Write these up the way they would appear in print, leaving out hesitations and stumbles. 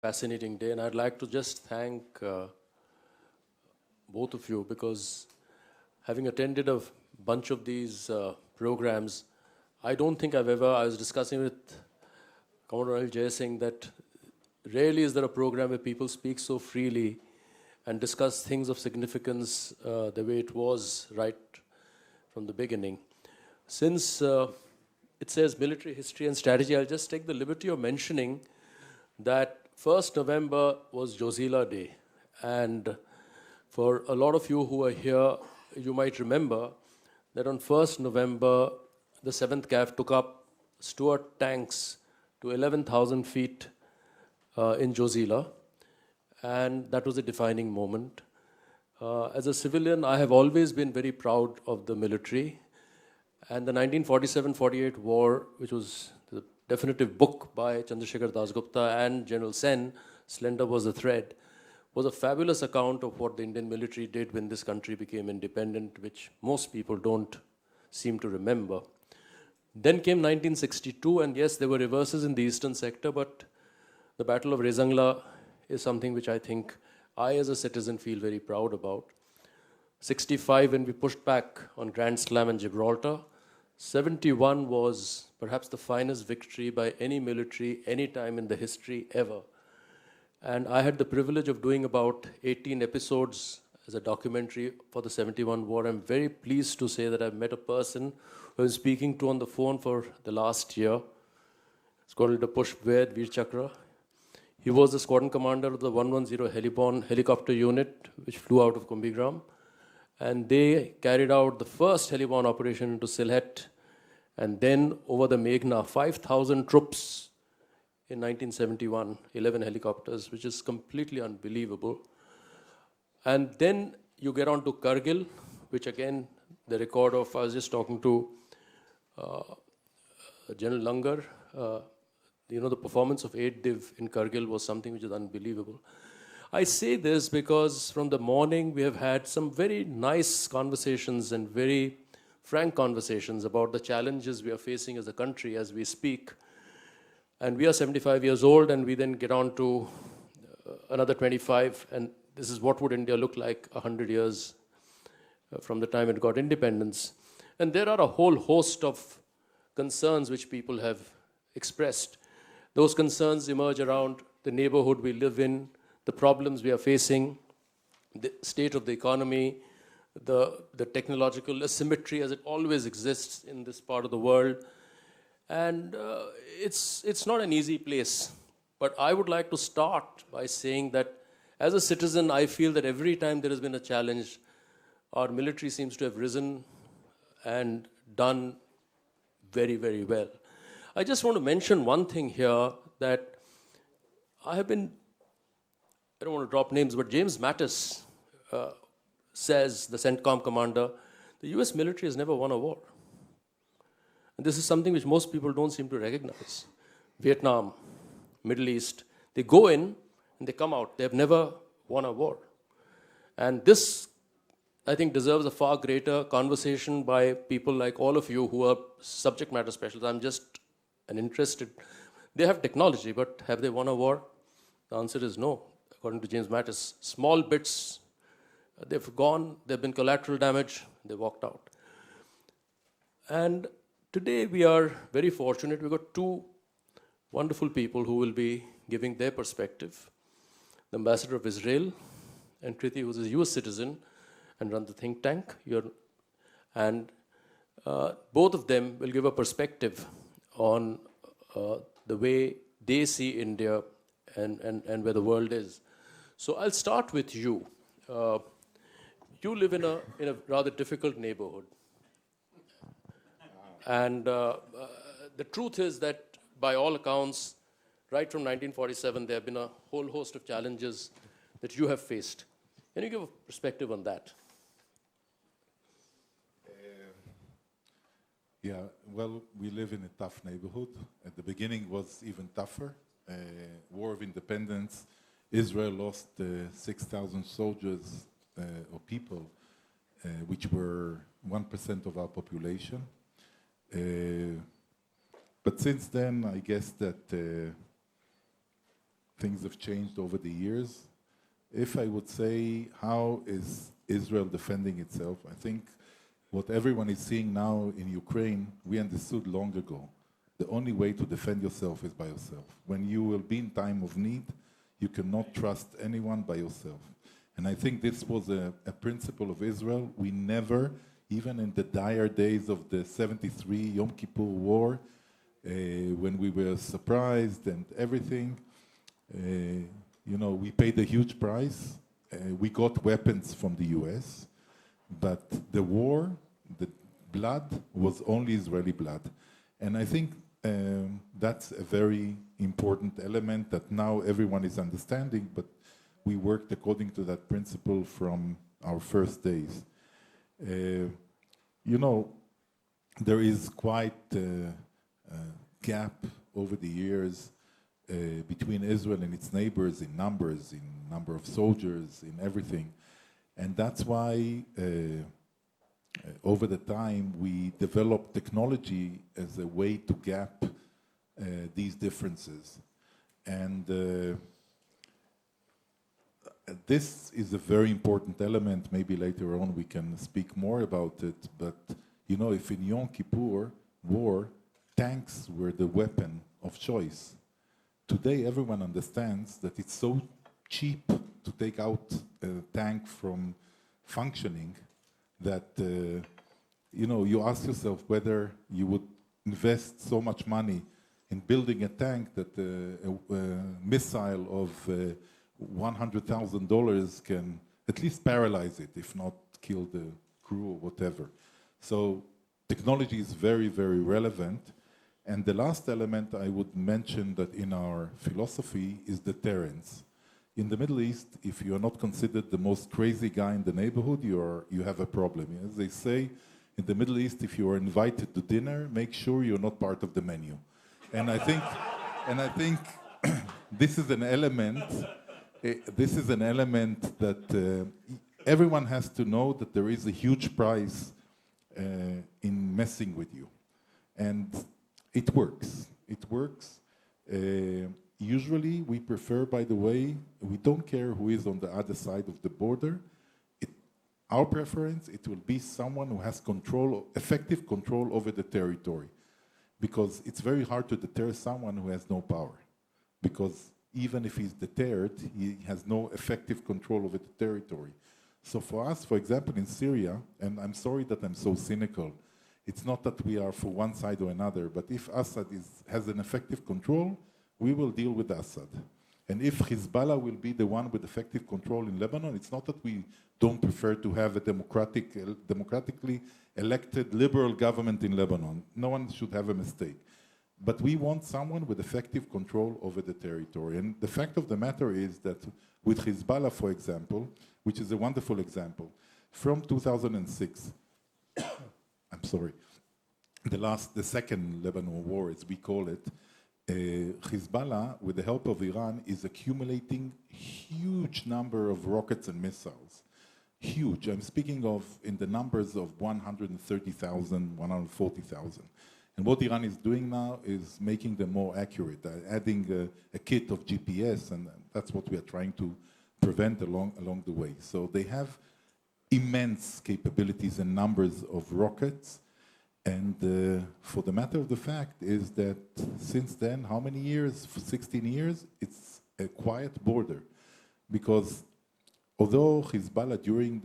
Fascinating day, and I'd like to just thank both of you because having attended a bunch of these programs, I don't think I was discussing with Commodore Anil Jay Singh that rarely is there a program where people speak so freely and discuss things of significance the way it was right from the beginning. Since it says military history and strategy, I'll just take the liberty of mentioning that 1st November was Jozila Day. And for a lot of you who are here, you might remember that on 1st November, the 7th CAF took up Stuart tanks to 11,000 feet in Jozila. And that was a defining moment. As a civilian, I have always been very proud of the military. And the 1947-48 war, which was the definitive book by Chandrasekhar Dasgupta and General Sen, Slender Was the Thread, was a fabulous account of what the Indian military did when this country became independent, which most people don't seem to remember. Then came 1962, and yes, there were reverses in the eastern sector, but the Battle of Rezangla is something which I think I, as a citizen, feel very proud about. 65, when we pushed back on Grand Slam and Gibraltar. 71 was perhaps the finest victory by any military, any time in the history ever. And I had the privilege of doing about 18 episodes as a documentary for the 71 war. I'm very pleased to say that I've met a person who I'm speaking to on the phone for the last year. It's called the Pushp Ved Veer Chakra. He was the squadron commander of the 110 heliborne helicopter unit, which flew out of Kumbhigram. And they carried out the first heliborne operation into Sylhet, and then over the Meghna, 5,000 troops in 1971, 11 helicopters, which is completely unbelievable. And then you get on to Kargil, which again, the record of, I was just talking to General Langar, the performance of 8 Div in Kargil was something which is unbelievable. I say this because from the morning we have had some very nice conversations and very frank conversations about the challenges we are facing as a country as we speak. And we are 75 years old, and we then get on to another 25, and this is what would India look like 100 years from the time it got independence. And there are a whole host of concerns which people have expressed. Those concerns emerge around the neighborhood we live in, the problems we are facing, the state of the economy, the technological asymmetry as it always exists in this part of the world. And it's not an easy place. But I would like to start by saying that as a citizen, I feel that every time there has been a challenge, our military seems to have risen and done very, very well. I just want to mention one thing here, that I don't want to drop names, but James Mattis says, the CENTCOM commander, the US military has never won a war. And this is something which most people don't seem to recognize. Vietnam, Middle East, they go in and they come out. They have never won a war. And this, I think, deserves a far greater conversation by people like all of you who are subject matter specialists. I'm just an interested. They have technology, but have they won a war? The answer is no. According to James Mattis, small bits, they've gone, they've been collateral damage, they walked out. And today we are very fortunate. We've got 2 wonderful people who will be giving their perspective. The ambassador of Israel, and Kriti, who's a US citizen and runs the think tank. And both of them will give a perspective on the way they see India and where the world is. So I'll start with you. You live in a rather difficult neighborhood. And the truth is that by all accounts, right from 1947, there have been a whole host of challenges that you have faced. Can you give a perspective on that? Yeah, well, we live in a tough neighborhood. At the beginning was even tougher. War of Independence, Israel lost 6,000 soldiers or people, which were 1% of our population. But since then, I guess that things have changed over the years. If I would say, how is Israel defending itself? I think what everyone is seeing now in Ukraine, we understood long ago. The only way to defend yourself is by yourself. When you will be in time of need, you cannot trust anyone by yourself. And I think this was a principle of Israel. We never, even in the dire days of the 73 Yom Kippur War, when we were surprised and everything, we paid a huge price. We got weapons from the US, but the war, the blood, was only Israeli blood. And I think that's a very important element that now everyone is understanding, but we worked according to that principle from our first days. There is quite a gap over the years between Israel and its neighbors in numbers, in number of soldiers, in everything. And that's why over the time we developed technology as a way to gap these differences. And this is a very important element. Maybe later on we can speak more about it. But if in Yom Kippur war, tanks were the weapon of choice. Today everyone understands that it's so cheap to take out a tank from functioning that you ask yourself whether you would invest so much money in building a tank that a missile of $100,000 can at least paralyze it, if not kill the crew or whatever. So technology is very, very relevant. And the last element I would mention that in our philosophy is deterrence. In the Middle East, if you are not considered the most crazy guy in the neighborhood, you have a problem. As they say, in the Middle East, if you are invited to dinner, make sure you're not part of the menu. And I think this is an element. This is an element that everyone has to know that there is a huge price in messing with you, and it works. It works. Usually, we prefer, by the way, we don't care who is on the other side of the border. Our preference, it will be someone who has control, effective control over the territory. Because it's very hard to deter someone who has no power. Because even if he's deterred, he has no effective control over the territory. So for us, for example, in Syria, and I'm sorry that I'm so cynical, it's not that we are for one side or another, but if Assad has an effective control, we will deal with Assad. And if Hezbollah will be the one with effective control in Lebanon, it's not that we don't prefer to have a democratically elected liberal government in Lebanon. No one should have a mistake. But we want someone with effective control over the territory. And the fact of the matter is that with Hezbollah, for example, which is a wonderful example, from 2006, I'm sorry, the second Lebanon war, as we call it, Hezbollah, with the help of Iran, is accumulating huge number of rockets and missiles. Huge. I'm speaking of in the numbers of 130,000, 140,000. And what Iran is doing now is making them more accurate, adding a kit of GPS, and that's what we are trying to prevent along the way. So they have immense capabilities and numbers of rockets. And for the matter of the fact is that since then, how many years? For 16 years, it's a quiet border. Because although Hezbollah during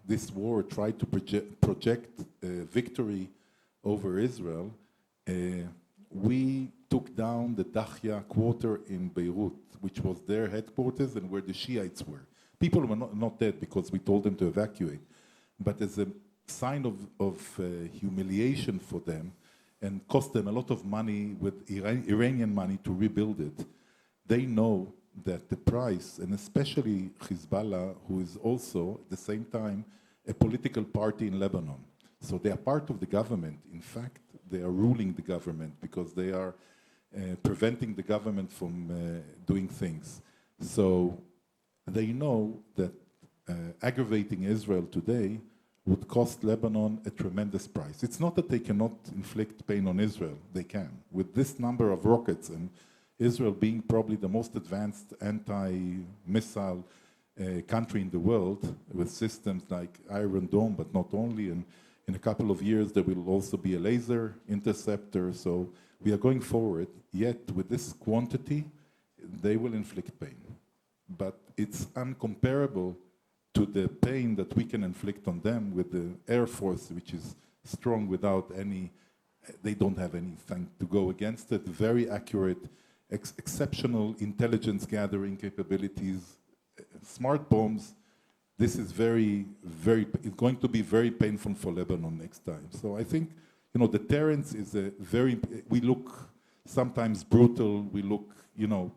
this war tried to project victory over Israel, we took down the Dahya quarter in Beirut, which was their headquarters and where the Shiites were. People were not dead because we told them to evacuate. But as a sign of humiliation for them and cost them a lot of money with Iranian money to rebuild it, they know that the price, and especially Hezbollah, who is also at the same time a political party in Lebanon. So they are part of the government. In fact, they are ruling the government because they are preventing the government from doing things. So they know that aggravating Israel today would cost Lebanon a tremendous price. It's not that they cannot inflict pain on Israel. They can. With this number of rockets, and Israel being probably the most advanced anti-missile country in the world with systems like Iron Dome, but not only. And in a couple of years, there will also be a laser interceptor. So we are going forward. Yet with this quantity, they will inflict pain. But it's uncomparable to the pain that we can inflict on them with the Air Force, which is strong without any, they don't have anything to go against it. Very accurate, exceptional intelligence gathering capabilities, smart bombs. This is it's going to be very painful for Lebanon next time. So I think, deterrence is we look sometimes brutal, we look,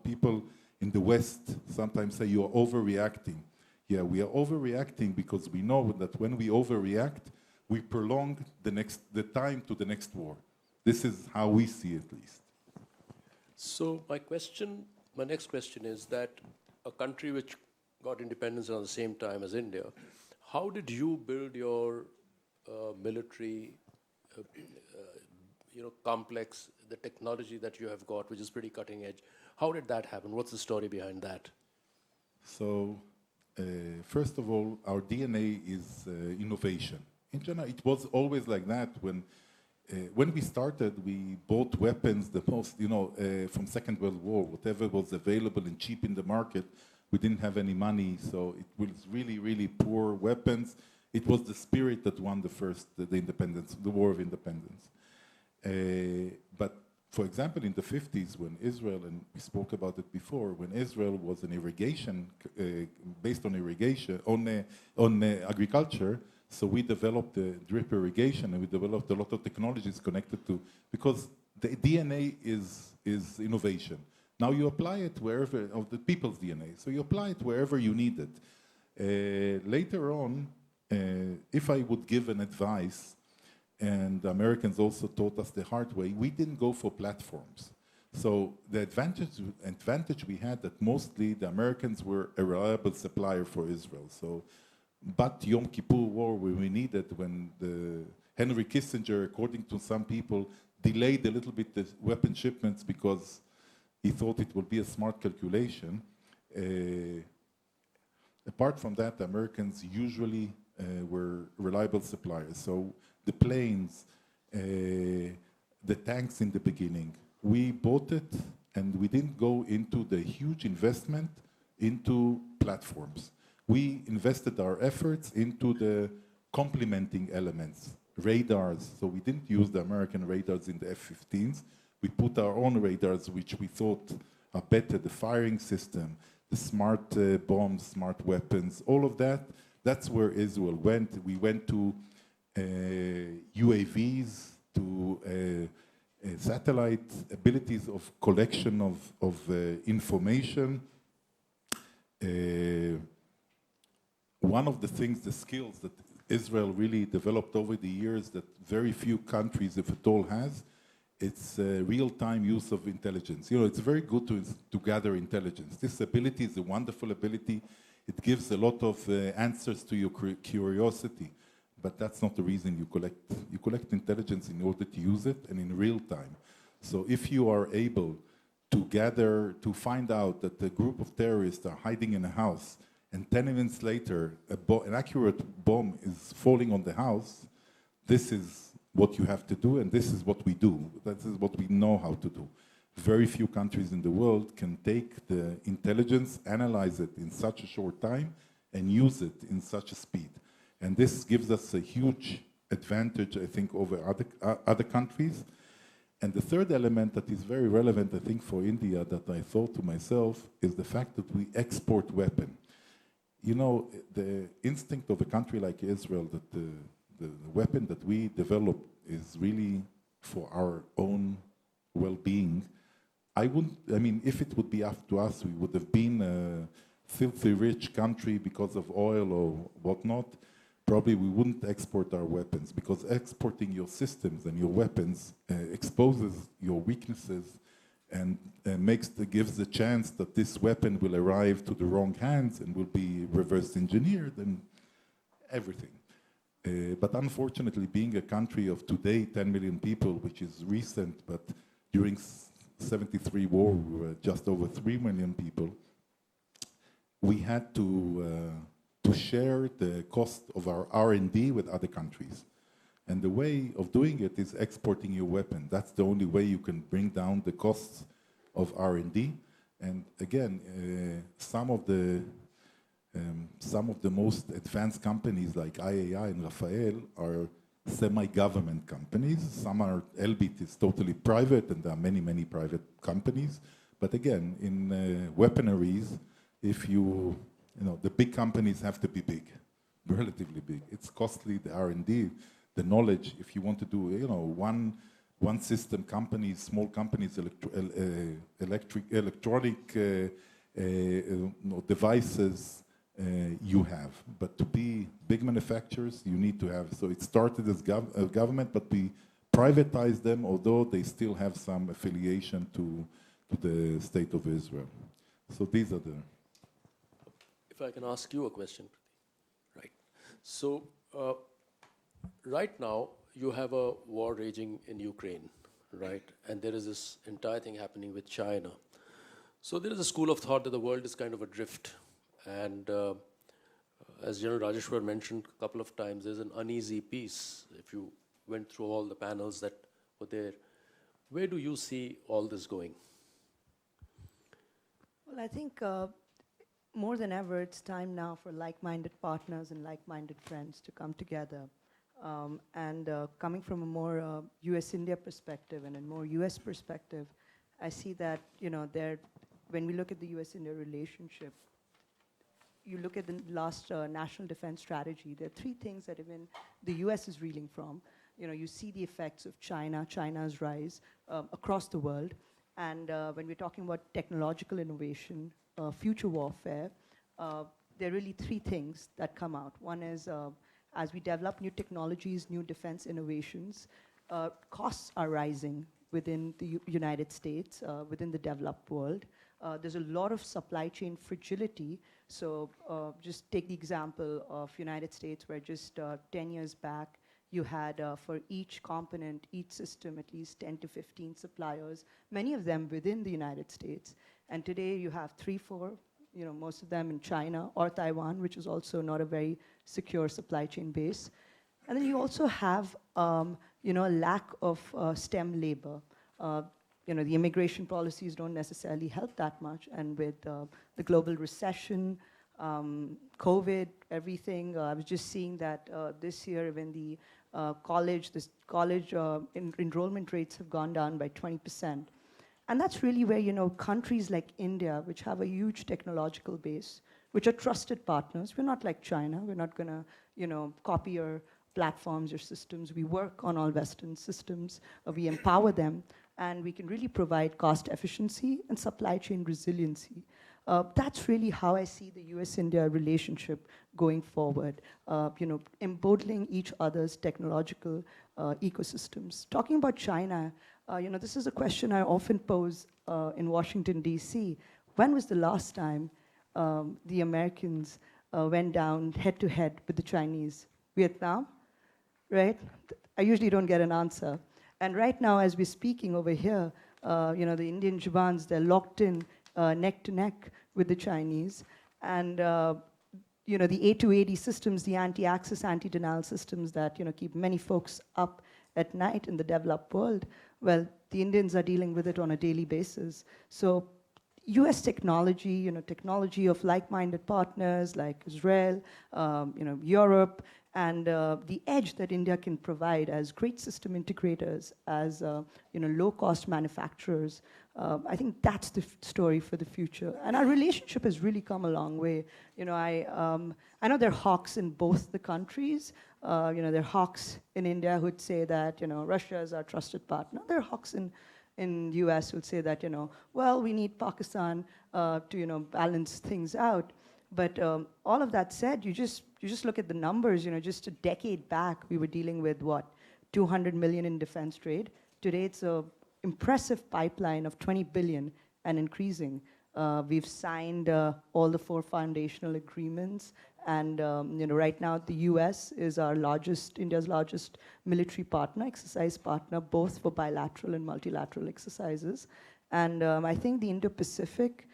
people in the West sometimes say you are overreacting. Yeah, we are overreacting because we know that when we overreact, we prolong the time to the next war. This is how we see it, at least. So my next question is that a country which got independence around the same time as India, how did you build your military, complex, the technology that you have got, which is pretty cutting edge? How did that happen? What's the story behind that? So, first of all, our DNA is innovation. In general, it was always like that. When we started, we bought weapons, the most, from Second World War, whatever was available and cheap in the market. We didn't have any money, so it was really, really poor weapons. It was the spirit that won the independence, the War of Independence. But for example, in the 50s, when Israel, and we spoke about it before, when Israel was an irrigation, based on irrigation, on agriculture, so we developed drip irrigation, and we developed a lot of technologies connected to, because the DNA is innovation. Now you apply it wherever, of the people's DNA, so you apply it wherever you need it. Later on, if I would give an advice, and the Americans also taught us the hard way, we didn't go for platforms. So the advantage we had that mostly the Americans were a reliable supplier for Israel. So, but Yom Kippur War, where we needed, when Henry Kissinger, according to some people, delayed a little bit the weapon shipments because he thought it would be a smart calculation. Apart from that, the Americans usually were reliable suppliers. So the planes, the tanks in the beginning, we bought it, and we didn't go into the huge investment into platforms. We invested our efforts into the complementing elements, radars. So we didn't use the American radars in the F-15s. We put our own radars, which we thought are better, the firing system, the smart bombs, smart weapons, all of that. That's where Israel went. We went to UAVs, to satellite abilities of collection of information. One of the things, the skills that Israel really developed over the years that very few countries, if at all, has, it's real-time use of intelligence. It's very good to gather intelligence. This ability is a wonderful ability. It gives a lot of answers to your curiosity, but that's not the reason you collect. You collect intelligence in order to use it and in real time. So if you are able to find out that a group of terrorists are hiding in a house, and 10 minutes later, an accurate bomb is falling on the house, this is what you have to do, and this is what we do. This is what we know how to do. Very few countries in the world can take the intelligence, analyze it in such a short time, and use it in such a speed. And this gives us a huge advantage, I think, over other countries. And the third element that is very relevant, I think, for India, that I thought to myself, is the fact that we export weapons. The instinct of a country like Israel, that the weapon that we develop is really for our own well-being. If it would be up to us, we would have been a filthy rich country because of oil or whatnot. Probably we wouldn't export our weapons, because exporting your systems and your weapons exposes your weaknesses and gives the chance that this weapon will arrive to the wrong hands and will be reverse engineered and everything. But unfortunately, being a country of today, 10 million people, which is recent, but during 73 war, we were just over 3 million people. We had to share the cost of our R&D with other countries. And the way of doing it is exporting your weapon. That's the only way you can bring down the costs of R&D. And again, some of the most advanced companies like IAI and Rafael are semi-government companies. Some are, Elbit is totally private, and there are many, many private companies. But again, in weaponaries, if you know, the big companies have to be big, relatively big. It's costly, the R&D, the knowledge. If you want to do, you know, one system companies, small companies, electronic devices, you have. But to be big manufacturers, you need to have, so it started as government, but we privatized them, although they still have some affiliation to the state of Israel. So these are the... If I can ask you a question, right? So right now, you have a war raging in Ukraine, right? And there is this entire thing happening with China. So there is a school of thought that the world is kind of adrift. And as General Rajeshwar mentioned a couple of times, there's an uneasy peace. If you went through all the panels that were there, where do you see all this going? Well, I think more than ever, it's time now for like-minded partners and like-minded friends to come together. Coming from a more US-India perspective and a more US perspective, I see that, you know, when we look at the US-India relationship, you look at the last National Defense Strategy, there are three things that even the US is reeling from. You know, you see the effects of China's rise across the world. And when we're talking about technological innovation, future warfare, there are really three things that come out. One is, as we develop new technologies, new defense innovations, costs are rising within the United States, within the developed world. There's a lot of supply chain fragility. So just take the example of United States, where just 10 years back, you had for each component, each system, at least 10 to 15 suppliers, many of them within the United States. And today you have 3, 4, you know, most of them in China or Taiwan, which is also not a very secure supply chain base. And then you also have, you know, a lack of STEM labor. You know, the immigration policies don't necessarily help that much. And with the global recession, COVID, everything, I was just seeing that this year when the college enrollment rates have gone down by 20%. And that's really where, you know, countries like India, which have a huge technological base, which are trusted partners. We're not like China. We're not going to, you know, copy your platforms, your systems. We work on all Western systems. We empower them. And we can really provide cost efficiency and supply chain resiliency. That's really how I see the US-India relationship going forward, you know, embodying each other's technological ecosystems. Talking about China, you know, this is a question I often pose in Washington, D.C. When was the last time the Americans went down head-to-head with the Chinese? Vietnam, right? I usually don't get an answer. And right now, as we're speaking over here, you know, the Indian Jawans, they're locked in neck to neck with the Chinese. And, you know, the A280 systems, the anti-access, anti-denial systems that, you know, keep many folks up at night in the developed world, well, the Indians are dealing with it on a daily basis. So US technology, you know, technology of like-minded partners like Israel, you know, Europe, and the edge that India can provide as great system integrators, as you know, low-cost manufacturers. I think that's the story for the future. And our relationship has really come a long way. You know, I know there are hawks in both the countries. You know, there are hawks in India who'd say that, you know, Russia is our trusted partner. There are hawks in US who'd say that, you know, well, we need Pakistan to, you know, balance things out. But all of that said, you just look at the numbers. You know, just a decade back, we were dealing with what, 200 million in defense trade. Today, it's an impressive pipeline of 20 billion and increasing. We've signed all the 4 foundational agreements, and you know, right now, the US is our India's largest military partner, exercise partner, both for bilateral and multilateral exercises. And I think the Indo-Pacific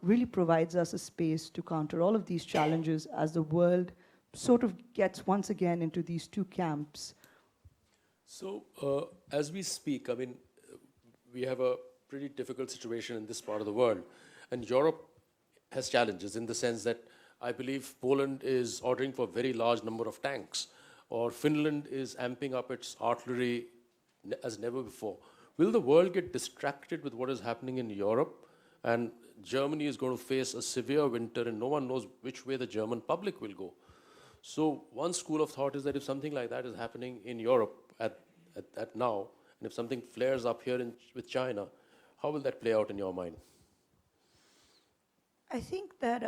really provides us a space to counter all of these challenges as the world sort of gets once again into these two camps. So, as we speak, I mean, we have a pretty difficult situation in this part of the world, and Europe has challenges in the sense that I believe Poland is ordering for a very large number of tanks, or Finland is amping up its artillery as never before. Will the world get distracted with what is happening in Europe? And Germany is going to face a severe winter, and no one knows which way the German public will go. So, one school of thought is that if something like that is happening in Europe at now, and if something flares up here with China, how will that play out in your mind? I think that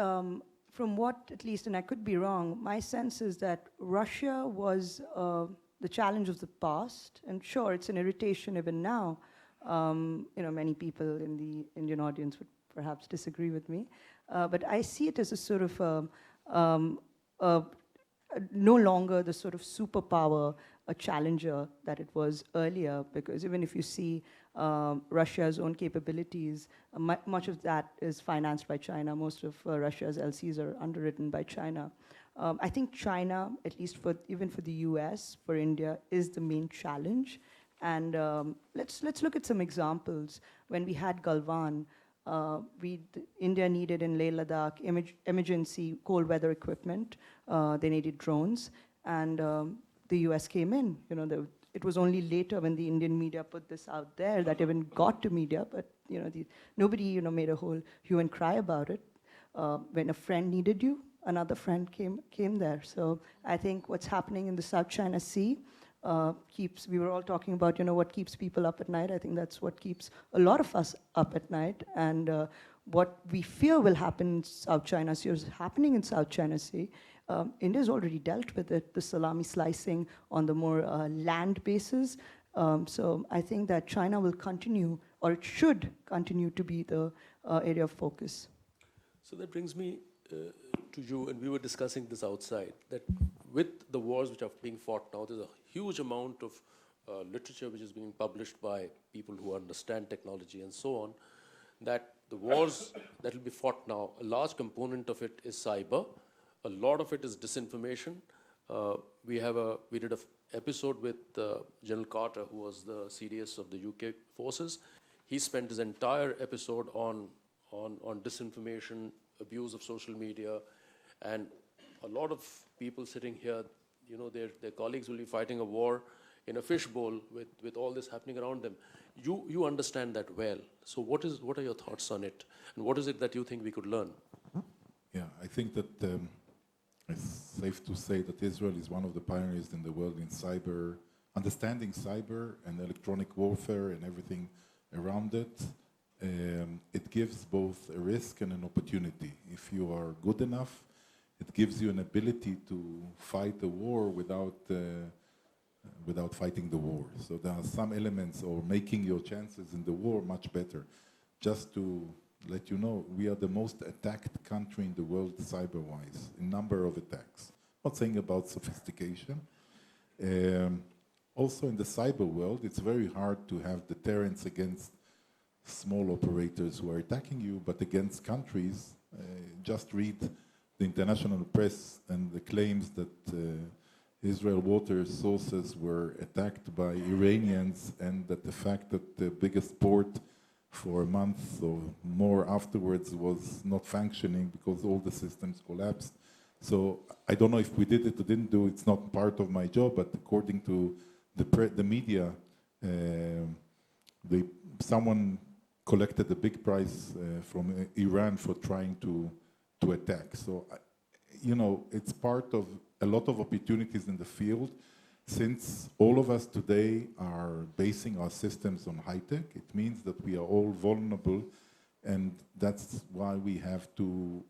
from what, at least, and I could be wrong, my sense is that Russia was the challenge of the past, and sure, it's an irritation even now. Many people in the Indian audience would perhaps disagree with me, but I see it as a sort of no longer the sort of superpower, a challenger that it was earlier, because even if you see Russia's own capabilities, much of that is financed by China. Most of Russia's LCs are underwritten by China. I think China, at least even for the US, for India, is the main challenge. And let's look at some examples. When we had Galwan, India needed in Leh Ladakh emergency cold weather equipment. They needed drones, and the US came in. It was only later when the Indian media put this out there that even got to media, but nobody made a whole hue and cry about it. When a friend needed you, another friend came there. So I think what's happening in the South China Sea we were all talking about, what keeps people up at night. I think that's what keeps a lot of us up at night. And what we fear will happen in South China Sea is happening in South China Sea. India's already dealt with it, the salami slicing on the more land bases. So I think that China will continue, or it should continue to be the area of focus. So that brings me to you, and we were discussing this outside, that with the wars which are being fought now, there's a huge amount of literature which is being published by people who understand technology and so on, that the wars that will be fought now, a large component of it is cyber, a lot of it is disinformation. We did an episode with General Carter, who was the CDS of the UK forces. He spent his entire episode on disinformation, abuse of social media, and a lot of people sitting here, their colleagues will be fighting a war in a fishbowl with all this happening around them. You understand that well. So what are your thoughts on it? And what is it that you think we could learn? Yeah, I think that it's safe to say that Israel is one of the pioneers in the world in cyber, understanding cyber and electronic warfare and everything around it. It gives both a risk and an opportunity. If you are good enough, it gives you an ability to fight the war without fighting the war. So there are some elements or making your chances in the war much better. Just to let you know, we are the most attacked country in the world cyber-wise, in number of attacks. Not saying about sophistication. Also in the cyber world, it's very hard to have deterrence against small operators who are attacking you, but against countries, just read the international press and the claims that Israel water sources were attacked by Iranians, and that the fact that the biggest port for a month or more afterwards was not functioning because all the systems collapsed. So I don't know if we did it or didn't do it, it's not part of my job, but according to the media, someone collected a big price from Iran for trying to attack. So, it's part of a lot of opportunities in the field. Since all of us today are basing our systems on high-tech, it means that we are all vulnerable, and that's why we have to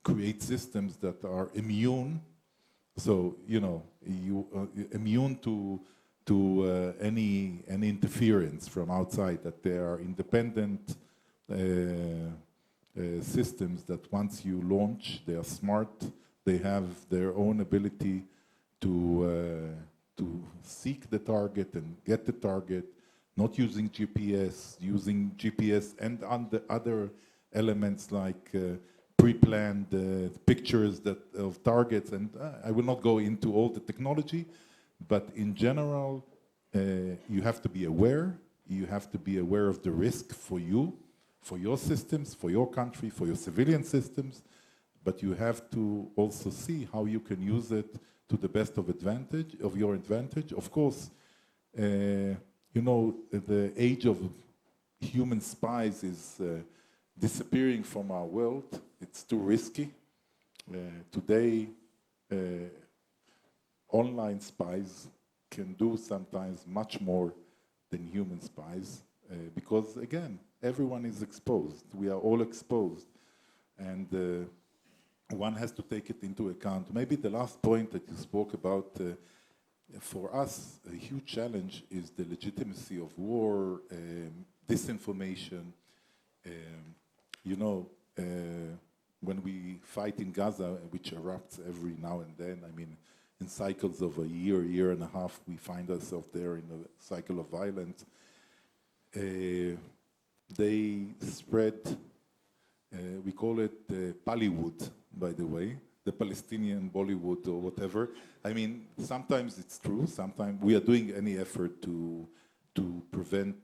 create systems that are immune. So, immune to any interference from outside, that they are independent systems that once you launch, they are smart, they have their own ability to seek the target and get the target, not using GPS, using GPS and other elements like pre-planned pictures of targets. And I will not go into all the technology, but in general, you have to be aware. You have to be aware of the risk for you, for your systems, for your country, for your civilian systems, but you have to also see how you can use it to the best of your advantage. Of course, you know, the age of human spies is disappearing from our world. It's too risky. Today, online spies can do sometimes much more than human spies because, again, everyone is exposed. We are all exposed. And one has to take it into account. Maybe the last point that you spoke about, for us, a huge challenge is the legitimacy of war, disinformation. You know, when we fight in Gaza, which erupts every now and then, I mean, in cycles of a year and a half, we find ourselves there in a cycle of violence. They spread, we call it Bollywood, by the way, the Palestinian Bollywood or whatever. I mean, sometimes it's true, sometimes we are doing any effort to prevent,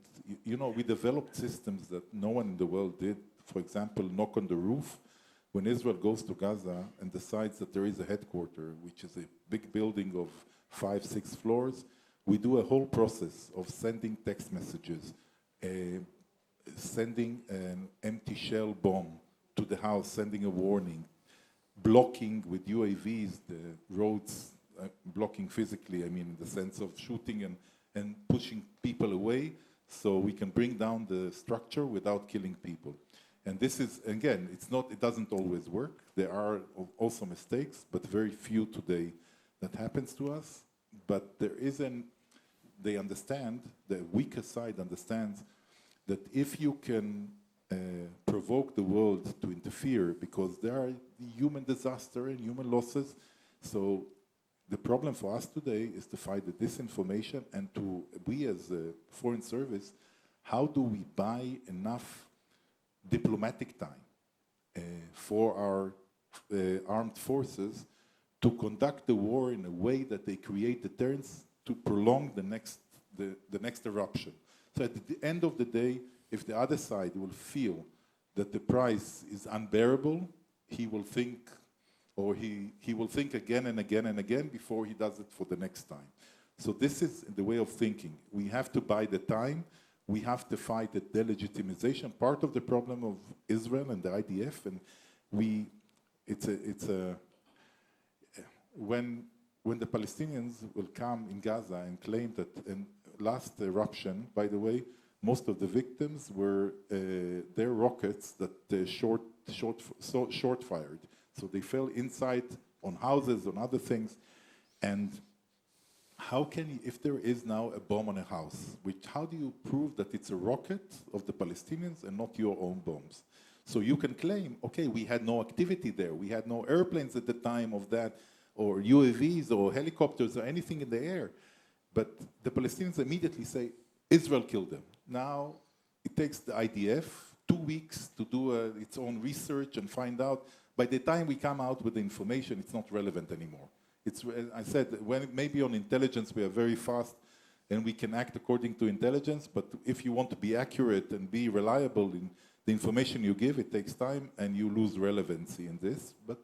you know, we developed systems that no one in the world did. For example, knock on the roof. When Israel goes to Gaza and decides that there is a headquarters, which is a big building of 5-6 floors, we do a whole process of sending text messages, sending an empty shell bomb to the house, sending a warning, blocking with UAVs the roads, blocking physically, I mean, in the sense of shooting and pushing people away so we can bring down the structure without killing people. And this is, again, it doesn't always work. There are also mistakes, but very few today that happens to us. But they understand, the weaker side understands that if you can provoke the world to interfere, because there are human disaster and human losses, so the problem for us today is to fight the disinformation and we as a foreign service, how do we buy enough diplomatic time for our armed forces to conduct the war in a way that they create deterrence to prolong the next eruption. So at the end of the day, if the other side will feel that the price is unbearable, he will think, or he will think again and again and again before he does it for the next time. So this is the way of thinking. We have to buy the time. We have to fight the delegitimization, part of the problem of Israel and the IDF. And when the Palestinians will come in Gaza and claim that in last eruption, by the way, most of the victims were their rockets that short fired. So they fell inside on houses, on other things. And how can you, if there is now a bomb on a house, how do you prove that it's a rocket of the Palestinians and not your own bombs? So you can claim, okay, we had no activity there. We had no airplanes at the time of that, or UAVs or helicopters or anything in the air. But the Palestinians immediately say, Israel killed them. Now, it takes the IDF 2 weeks to do its own research and find out. By the time we come out with the information, it's not relevant anymore. I said, maybe on intelligence we are very fast and we can act according to intelligence, but if you want to be accurate and be reliable in the information you give, it takes time and you lose relevancy in this. But,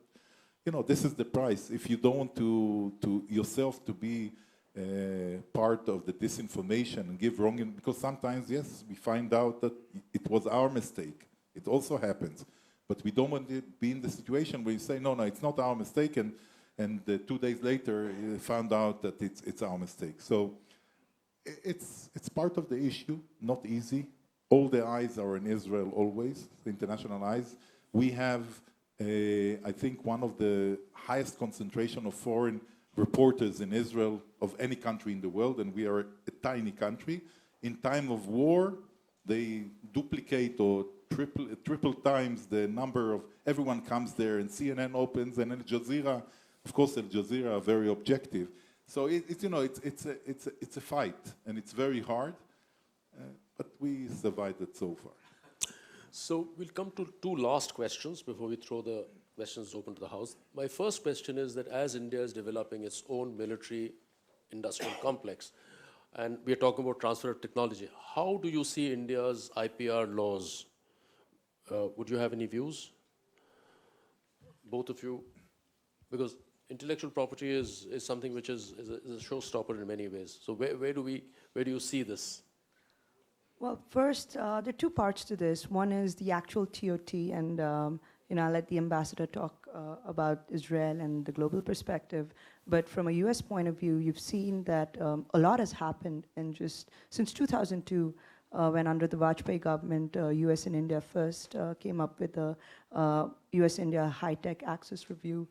you know, this is the price. If you don't want to yourself to be part of the disinformation and give wrong, because sometimes, yes, we find out that it was our mistake. It also happens. But we don't want to be in the situation where you say, no, it's not our mistake, and 2 days later, you found out that it's our mistake. So it's part of the issue, not easy. All the eyes are in Israel always, the international eyes. We have, I think, one of the highest concentration of foreign reporters in Israel of any country in the world, and we are a tiny country. In time of war, they duplicate or triple times the number of, everyone comes there, and CNN opens, and Al Jazeera, of course, Al Jazeera are very objective. So it's a fight, and it's very hard. but we survived it so far. So we'll come to two last questions before we throw the questions open to the House. My first question is that as India is developing its own military industrial complex, and we are talking about transfer of technology, how do you see India's IPR laws? Would you have any views? Both of you? Because intellectual property is something which is a showstopper in many ways. So where do you see this? Well, first, there are two parts to this. One is the actual TOT, and I'll let the ambassador talk about Israel and the global perspective. But from a U.S. point of view, you've seen that a lot has happened in just since 2002, when under the Vajpayee government, U.S. and India first came up with the U.S.-India High-Tech Access Review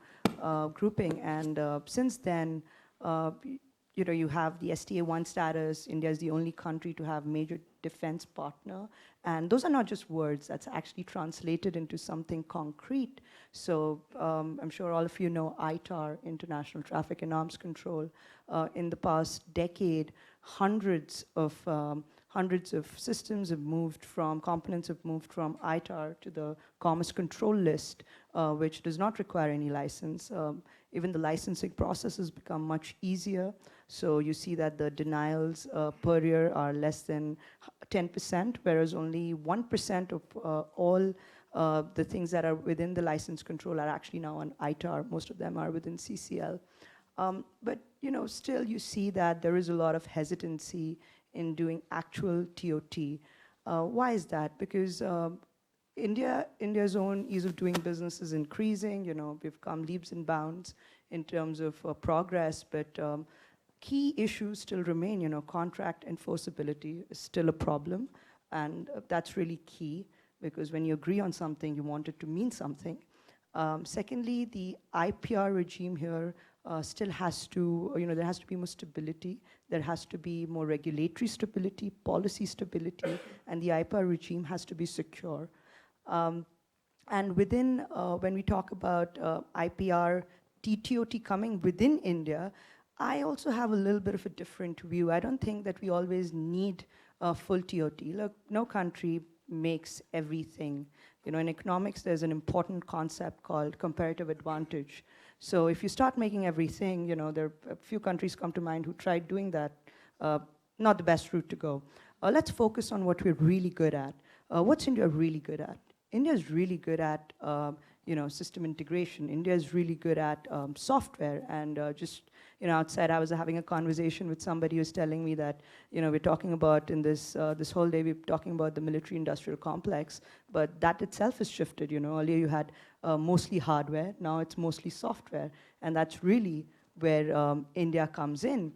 grouping, and since then, you have the STA-1 status. India is the only country to have major defense partner. And those are not just words, that's actually translated into something concrete. So I'm sure all of you know ITAR, International Traffic and Arms Control. In the past decade, hundreds of systems have moved from, components have moved from ITAR to the Commerce Control List, which does not require any license. Even the licensing process has become much easier. So you see that the denials per year are less than 10%, whereas only 1% of all the things that are within the license control are actually now on ITAR. Most of them are within CCL. But still you see that there is a lot of hesitancy in doing actual TOT. Why is that? Because India's own ease of doing business is increasing. We've come leaps and bounds in terms of progress, but key issues still remain. Contract enforceability is still a problem, and that's really key, because when you agree on something, you want it to mean something. Secondly, the IPR regime here still has to, there has to be more stability. There has to be more regulatory stability, policy stability, and the IPR regime has to be secure. And within, when we talk about IPR, TTOT coming within India, I also have a little bit of a different view. I don't think that we always need a full TOT. Look, no country makes everything. In economics, there's an important concept called comparative advantage. So if you start making everything, there are a few countries come to mind who tried doing that. Not the best route to go. Let's focus on what we're really good at. What's India really good at? India is really good at system integration. India is really good at software, and outside I was having a conversation with somebody who's telling me that we're talking about in this whole day we're talking about the military industrial complex, but that itself has shifted. Earlier you had mostly hardware, now it's mostly software, and that's really where India comes in.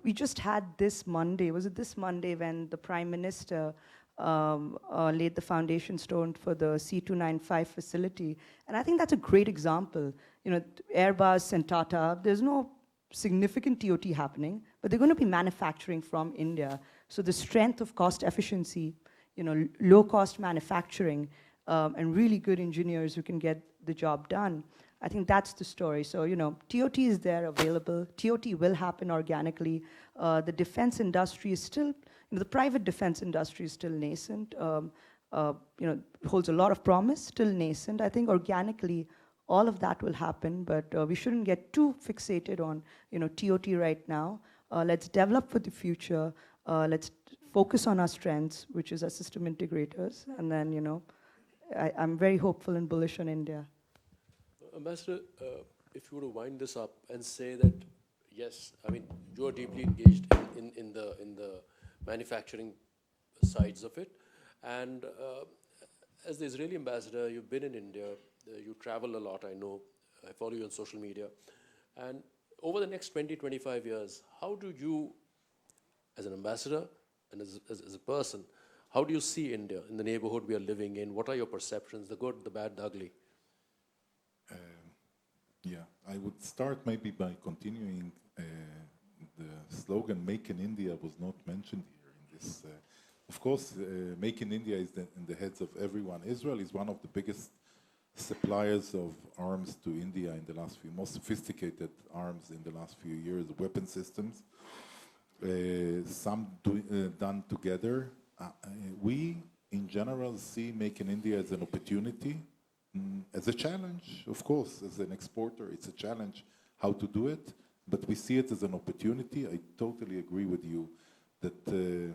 We just had this Monday, was it this Monday, when the Prime Minister laid the foundation stone for the C295 facility. And I think that's a great example. Airbus and Tata, there's no significant TOT happening, but they're going to be manufacturing from India. So the strength of cost efficiency, low-cost manufacturing, and really good engineers who can get the job done. I think that's the story. So, TOT is there, available. TOT will happen organically. The defense industry is still, the private defense industry is still nascent. Holds a lot of promise, still nascent. I think organically, all of that will happen, but we shouldn't get too fixated on, TOT right now. Let's develop for the future. Let's focus on our strengths, which is our system integrators. And then, I'm very hopeful and bullish on India. Ambassador, if you were to wind this up and say that, yes, you are deeply engaged in the manufacturing sides of it, and as the Israeli ambassador, you've been in India, you travel a lot, I know, I follow you on social media, and over the next 20, 25 years, how do you, as an ambassador and as a person, how do you see India in the neighborhood we are living in? What are your perceptions, the good, the bad, the ugly? Yeah, I would start maybe by continuing the slogan "Make in India" was not mentioned here in this. Of course, "Make in India" is in the heads of everyone. Israel is one of the biggest suppliers of arms to India in the last few, most sophisticated arms in the last few years, weapon systems. done together. We, in general, see Make in India as an opportunity, as a challenge, of course. As an exporter, it's a challenge how to do it, but we see it as an opportunity. I totally agree with you that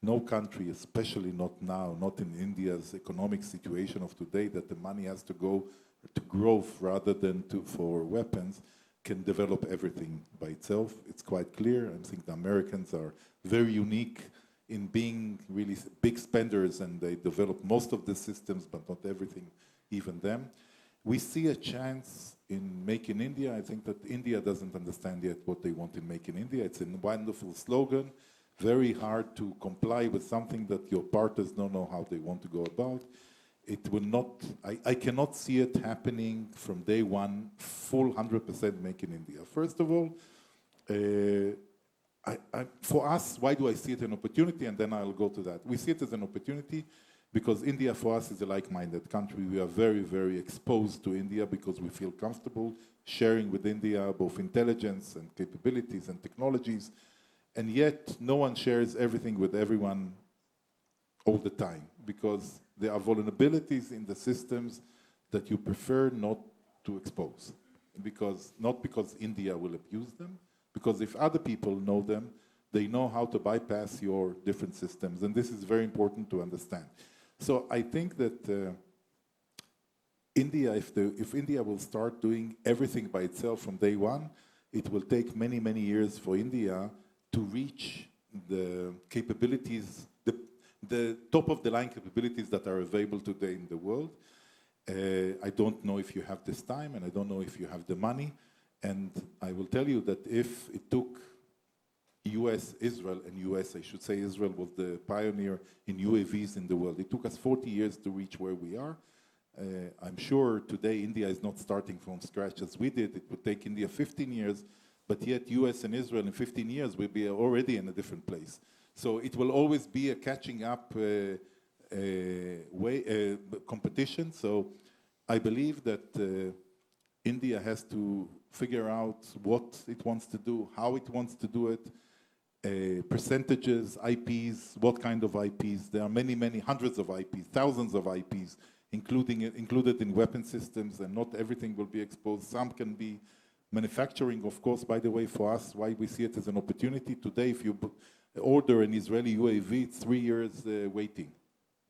no country, especially not now, not in India's economic situation of today, that the money has to go to growth rather than for weapons, can develop everything by itself. It's quite clear. I think the Americans are very unique in being really big spenders, and they develop most of the systems, but not everything, even them. We see a chance in Make in India. I think that India doesn't understand yet what they want in Make in India. It's a wonderful slogan, very hard to comply with something that your partners don't know how they want to go about. It will not, I cannot see it happening from day one, full 100% Make in India. First of all, for us, why do I see it an opportunity? And then I'll go to that. We see it as an opportunity because India for us is a like-minded country. We are very, very exposed to India because we feel comfortable sharing with India both intelligence and capabilities and technologies. And yet, no one shares everything with everyone all the time because there are vulnerabilities in the systems that you prefer not to expose. Not because India will abuse them, because if other people know them, they know how to bypass your different systems. And this is very important to understand. So I think that India, if India will start doing everything by itself from day one, it will take many, many years for India to reach the capabilities, the top-of-the-line capabilities that are available today in the world. I don't know if you have this time, and I don't know if you have the money. And I will tell you that if it took US, Israel, and US, I should say Israel was the pioneer in UAVs in the world. It took us 40 years to reach where we are. I'm sure today India is not starting from scratch as we did. It would take India 15 years, but yet US and Israel in 15 years will be already in a different place. So it will always be a catching up competition. So I believe that India has to figure out what it wants to do, how it wants to do it, percentages, IPs, what kind of IPs. There are many, many hundreds of IPs, thousands of IPs, included in weapon systems, and not everything will be exposed. Some can be manufacturing, of course, by the way, for us, why we see it as an opportunity. Today, if you order an Israeli UAV, it's 3 years waiting.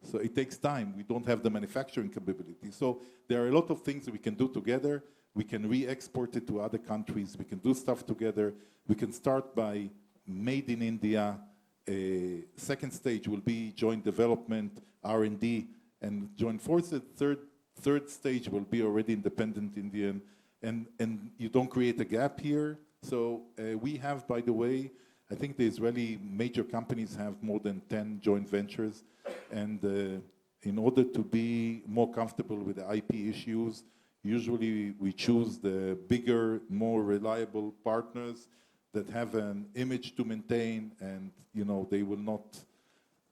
So it takes time. We don't have the manufacturing capability. So there are a lot of things that we can do together. We can re-export it to other countries. We can do stuff together. We can start by made in India. Second stage will be joint development, R&D, and joint forces. Third stage will be already independent Indian. And you don't create a gap here. So we have, by the way, I think the Israeli major companies have more than 10 joint ventures. And in order to be more comfortable with the IP issues, usually we choose the bigger, more reliable partners that have an image to maintain, and they will not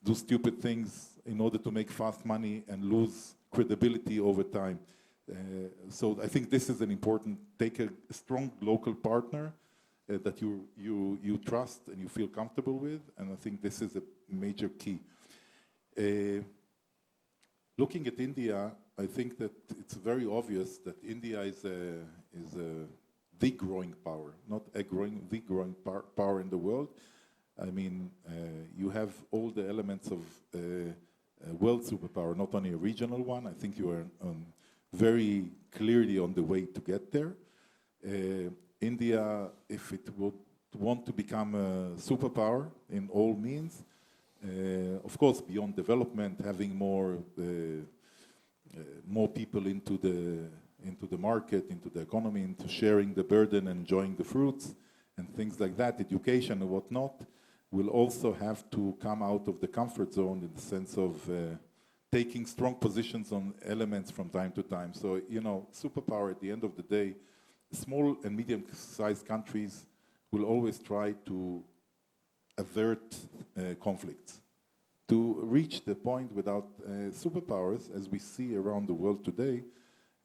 do stupid things in order to make fast money and lose credibility over time. So I think this is an important, take a strong local partner that you trust and you feel comfortable with, and I think this is a major key. Looking at India, I think that it's very obvious that India is the growing power, not a growing, the growing power in the world. I mean, you have all the elements of world superpower, not only a regional one. I think you are very clearly on the way to get there. India, if it would want to become a superpower in all means, of course, beyond development, having more people into the market, into the economy, into sharing the burden and enjoying the fruits and things like that, education and whatnot, will also have to come out of the comfort zone in the sense of taking strong positions on elements from time to time. So, superpower at the end of the day, small and medium-sized countries will always try to avert conflicts. To reach the point without superpowers, as we see around the world today,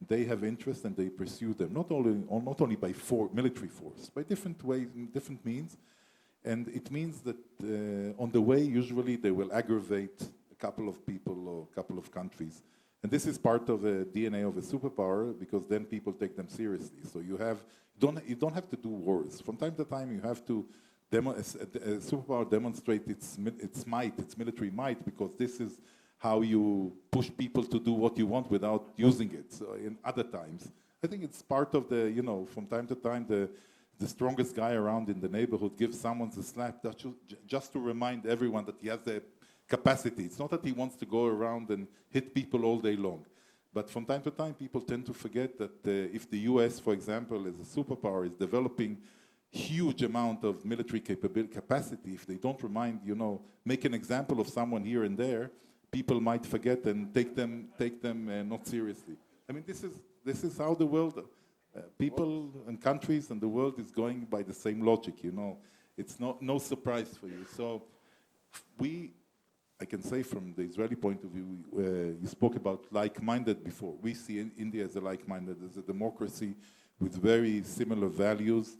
they have interest and they pursue them, not only by military force, by different ways, different means. And it means that on the way, usually they will aggravate a couple of people or a couple of countries. And this is part of the DNA of a superpower, because then people take them seriously. So you don't have to do wars. From time to time, you have to a superpower demonstrate its might, its military might, because this is how you push people to do what you want without using it. So in other times, I think it's part of the, from time to time, the strongest guy around in the neighborhood gives someone a slap just to remind everyone that he has the capacity. It's not that he wants to go around and hit people all day long. But from time to time, people tend to forget that if the US, for example, as a superpower, is developing huge amount of military capacity, if they don't remind, make an example of someone here and there, people might forget and take them not seriously. I mean, this is how the world, people and countries and the world is going by the same logic. It's no surprise for you. So I can say from the Israeli point of view, you spoke about like-minded before. We see India as a like-minded, as a democracy with very similar values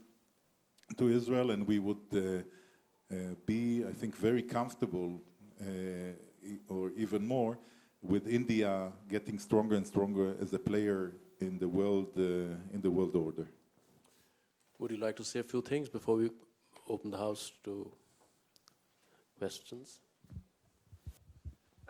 to Israel, and we would be, I think, very comfortable, or even more, with India getting stronger and stronger as a player in the world order. Would you like to say a few things before we open the house to questions?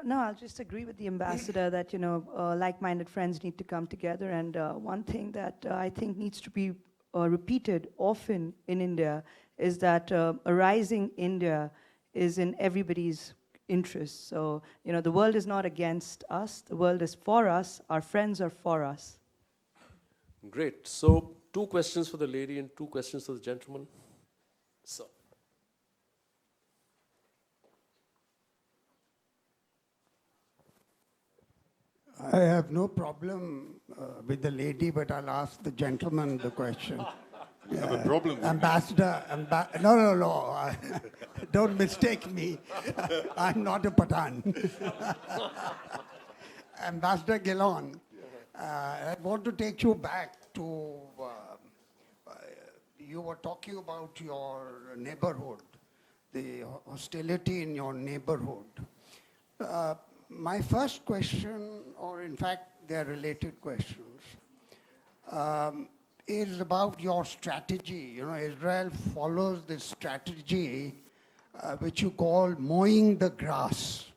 No, I'll just agree with the ambassador that, like-minded friends need to come together. And one thing that I think needs to be repeated often in India is that a rising India is in everybody's interest. So, the world is not against us. The world is for us. Our friends are for us. Great. So 2 questions for the lady and 2 questions for the gentleman. So. I have no problem with the lady, but I'll ask the gentleman the question. You have a problem with Ambassador, no. Don't mistake me. I'm not a Pathan. Ambassador Gilon, I want to take you back to, you were talking about your neighborhood, the hostility in your neighborhood. My first question, or in fact, they're related questions, is about your strategy. Israel follows this strategy which you call mowing the grass,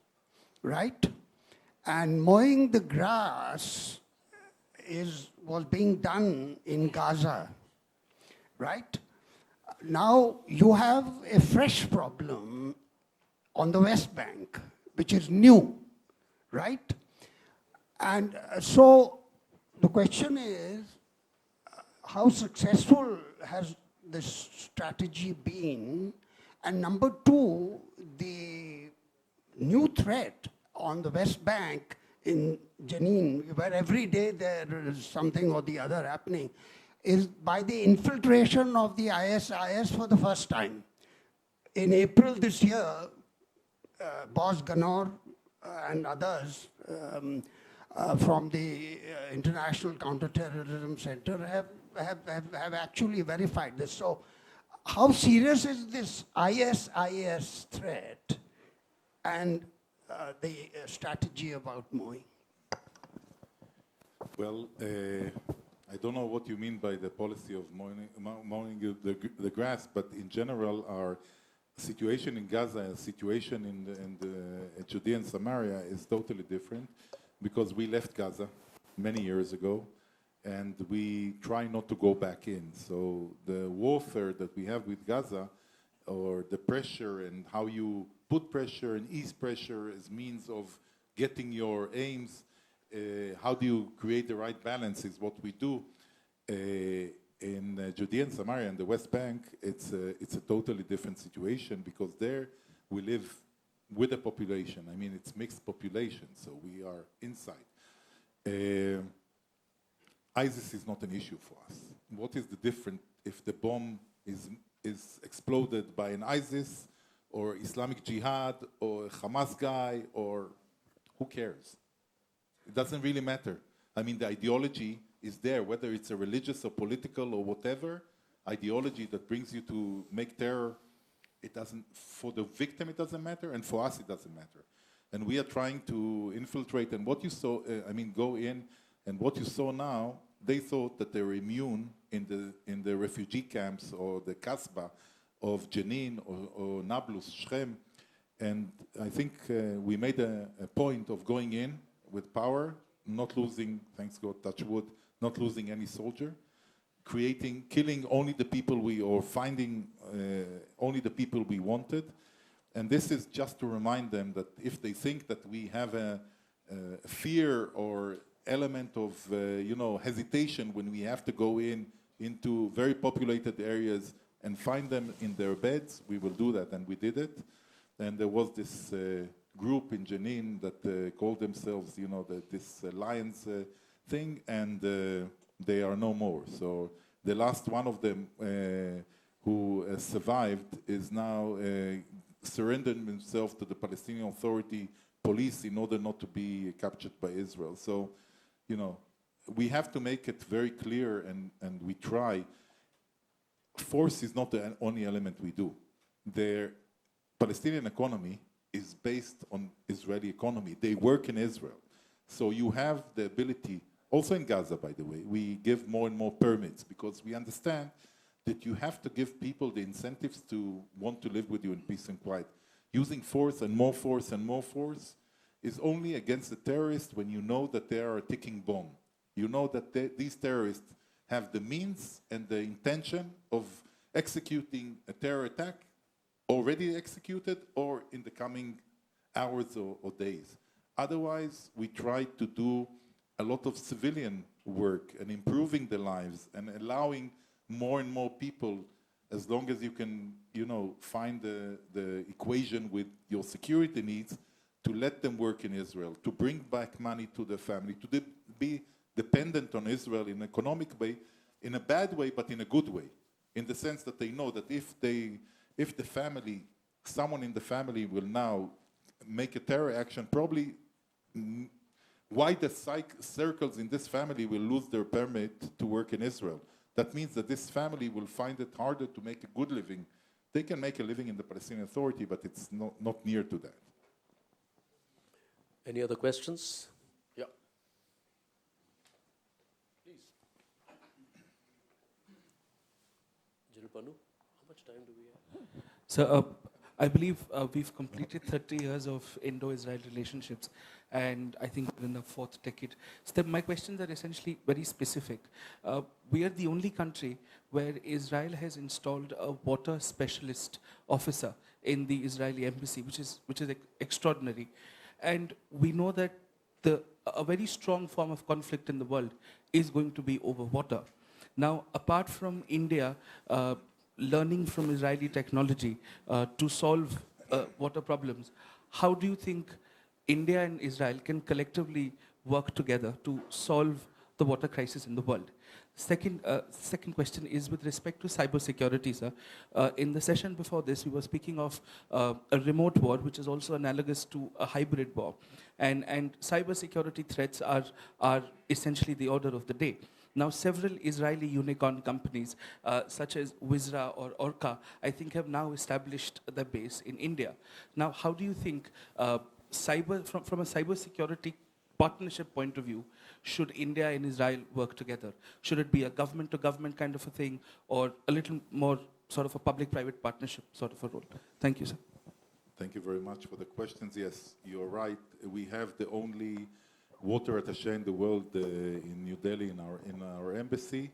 right? And mowing the grass was being done in Gaza, right? Now you have a fresh problem on the West Bank, which is new, right? And so the question is, how successful has this strategy been? And number 2, the new threat on the West Bank in Jenin, where every day there is something or the other happening, is by the infiltration of the ISIS for the first time. In April this year, Boss Ganor and others from the International Counterterrorism Center have actually verified this. So how serious is this ISIS threat and the strategy about mowing? Well, I don't know what you mean by the policy of mowing the grass, but in general, our situation in Gaza and situation in the Judea and Samaria is totally different, because we left Gaza many years ago, and we try not to go back in. So the warfare that we have with Gaza, or the pressure and how you put pressure and ease pressure as means of getting your aims, how do you create the right balance is what we do. In Judea and Samaria and the West Bank, it's a totally different situation, because there we live with a population. I mean, it's mixed population, so we are inside. ISIS is not an issue for us. What is the difference if the bomb is exploded by an ISIS or Islamic Jihad or a Hamas guy, or who cares? It doesn't really matter. I mean, the ideology is there, whether it's a religious or political or whatever ideology that brings you to make terror, it doesn't, for the victim it doesn't matter, and for us it doesn't matter. And we are trying to infiltrate, and what you saw, go in, and what you saw now, they thought that they were immune in the refugee camps or the Kasbah of Jenin or Nablus, Shechem, and I think we made a point of going in with power, not losing, thanks God, touch wood, not losing any soldier, killing only the people finding only the people we wanted. And this is just to remind them that if they think that we have a fear or element of hesitation when we have to go into very populated areas and find them in their beds, we will do that, and we did it. And there was this group in Jenin that called themselves, this alliance thing, and they are no more. So the last one of them who survived is now surrendering himself to the Palestinian Authority police in order not to be captured by Israel. So, we have to make it very clear, and we try. Force is not the only element we do. The Palestinian economy is based on Israeli economy. They work in Israel. So you have the ability, also in Gaza, by the way, we give more and more permits because we understand that you have to give people the incentives to want to live with you in peace and quiet. Using force and more force and more force is only against the terrorists when you know that they are a ticking bomb. You know that these terrorists have the means and the intention of executing a terror attack already executed or in the coming hours or days. Otherwise, we try to do a lot of civilian work and improving the lives and allowing more and more people, as long as you can, find the equation with your security needs, to let them work in Israel, to bring back money to their family, to be dependent on Israel in an economic way, in a bad way, but in a good way, in the sense that they know that if the family, someone in the family will now make a terror action, probably wider circles in this family will lose their permit to work in Israel. That means that this family will find it harder to make a good living. They can make a living in the Palestinian Authority, but it's not near to that. Any other questions? Yeah. Please. General Panu, how much time do we have? So I believe we've completed 30 years of Indo-Israel relationships, and I think we're in the fourth decade. So my questions are essentially very specific. We are the only country where Israel has installed a water specialist officer in the Israeli embassy, which is extraordinary. And we know that a very strong form of conflict in the world is going to be over water. Now, apart from India learning from Israeli technology to solve water problems, how do you think India and Israel can collectively work together to solve the water crisis in the world? Second question is with respect to cybersecurity, sir. In the session before this, we were speaking of a remote war, which is also analogous to a hybrid war. And cybersecurity threats are essentially the order of the day. Now, several Israeli unicorn companies, such as Wizra or Orca, I think have now established their base in India. Now, how do you think, from a cybersecurity partnership point of view, should India and Israel work together? Should it be a government-to-government kind of a thing, or a little more sort of a public-private partnership sort of a role? Thank you, sir. Thank you very much for the questions. Yes, you're right. We have the only water attaché in the world in New Delhi in our embassy.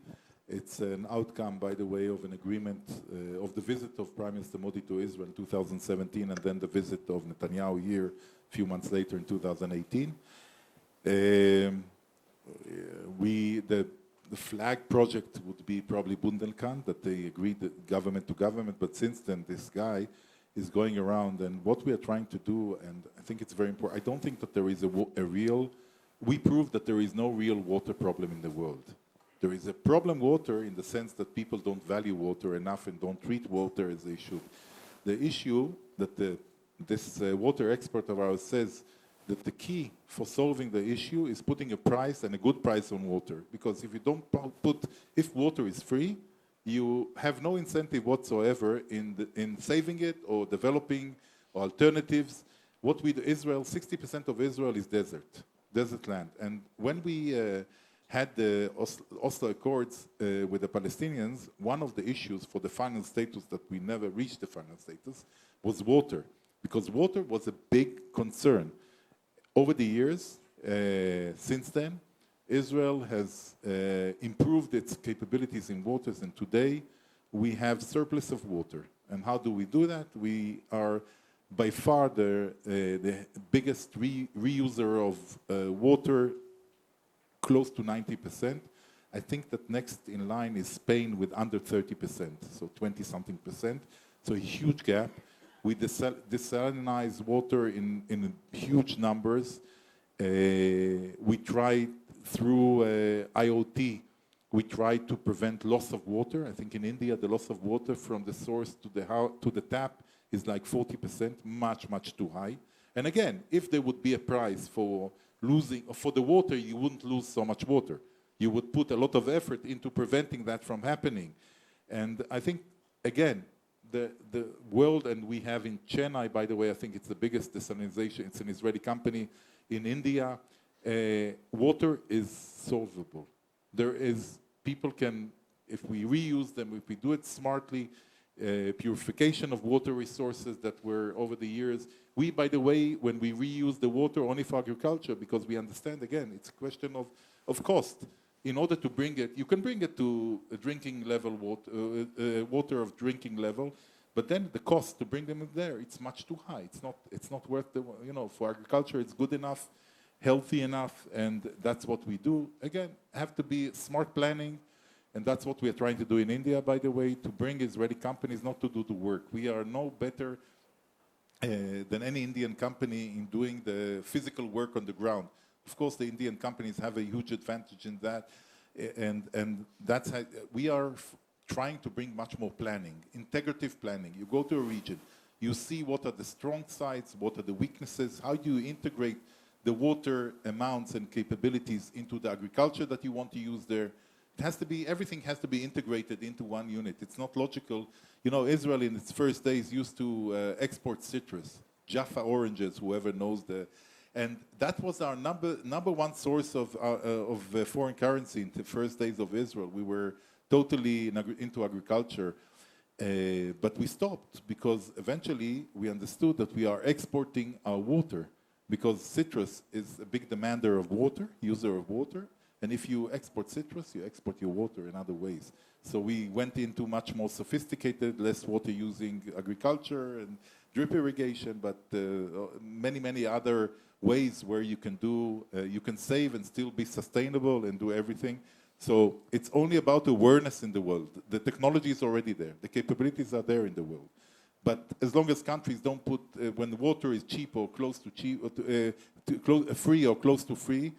It's an outcome, by the way, of an agreement of the visit of Prime Minister Modi to Israel in 2017, and then the visit of Netanyahu here a few months later in 2018. The flag project would be probably Bundelkhand, that they agreed government to government, but since then this guy is going around, and what we are trying to do, and I think it's very important, I don't think that there is we proved that there is no real water problem in the world. There is a problem water in the sense that people don't value water enough and don't treat water as they should. The issue that this water expert of ours says that the key for solving the issue is putting a price and a good price on water. Because if you don't if water is free, you have no incentive whatsoever in saving it or developing alternatives. What we do, Israel, 60% of Israel is desert land. And when we had the Oslo Accords with the Palestinians, one of the issues for the final status that we never reached the final status was water, because water was a big concern. Over the years, since then, Israel has improved its capabilities in waters, and today we have surplus of water. And how do we do that? We are by far the biggest reuser of water, close to 90%. I think that next in line is Spain with under 30%, so 20-something percent. So a huge gap. We desalinize water in huge numbers. We try through IoT, we try to prevent loss of water. I think in India, the loss of water from the source to the tap is like 40%, much, much too high. And again, if there would be a price for the water, you wouldn't lose so much water. You would put a lot of effort into preventing that from happening. And I think, again, the world, and we have in Chennai, by the way, I think it's the biggest desalinization, it's an Israeli company. In India, water is solvable. People can, if we reuse them, if we do it smartly, purification of water resources that were over the years. We, by the way, when we reuse the water only for agriculture, because we understand, again, it's a question of cost. In order to bring it, you can bring it to a drinking level, water of drinking level, but then the cost to bring them in there, it's much too high. It's not worth the, for agriculture, it's good enough, healthy enough, and that's what we do. Again, have to be smart planning, and that's what we are trying to do in India, by the way, to bring Israeli companies not to do the work. We are no better than any Indian company in doing the physical work on the ground. Of course, the Indian companies have a huge advantage in that, and that's how we are trying to bring much more planning, integrative planning. You go to a region, you see what are the strong sides, what are the weaknesses, how do you integrate the water amounts and capabilities into the agriculture that you want to use there. It has to be, everything has to be integrated into one unit. It's not logical. Israel in its first days used to export citrus, Jaffa oranges, whoever knows and that was our number one source of foreign currency in the first days of Israel. We were totally into agriculture, but we stopped because eventually we understood that we are exporting our water, because citrus is a big demander of water, user of water, and if you export citrus, you export your water in other ways. So we went into much more sophisticated, less water using agriculture and drip irrigation, but many, many other ways where you can save and still be sustainable and do everything. So it's only about awareness in the world. The technology is already there. The capabilities are there in the world. But as long as countries don't put, when the water is cheap or close to cheap, free or close to free,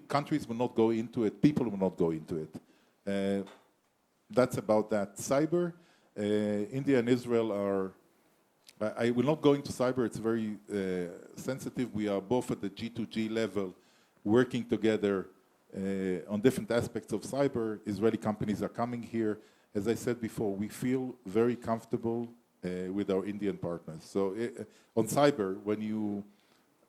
countries will not go into it, people will not go into it. That's about that. Cyber, India and Israel are, I will not go into cyber, it's very sensitive. We are both at the G2G level, working together on different aspects of cyber. Israeli companies are coming here. As I said before, we feel very comfortable with our Indian partners. So on cyber, when you,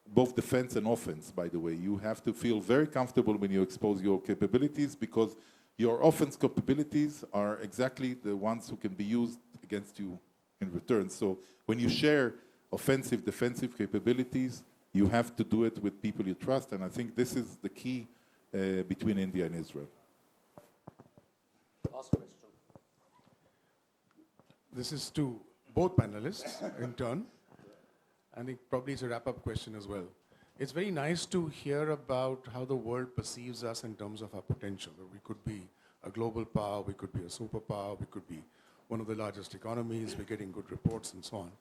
both defense and offense, by the way, you have to feel very comfortable when you expose your capabilities, because your offense capabilities are exactly the ones who can be used against you in return. So when you share offensive, defensive capabilities, you have to do it with people you trust, and I think this is the key between India and Israel. Last question. This is to both panelists in turn. I think probably it's a wrap-up question as well. It's very nice to hear about how the world perceives us in terms of our potential. We could be a global power, we could be a superpower, we could be one of the largest economies, we're getting good reports and so on.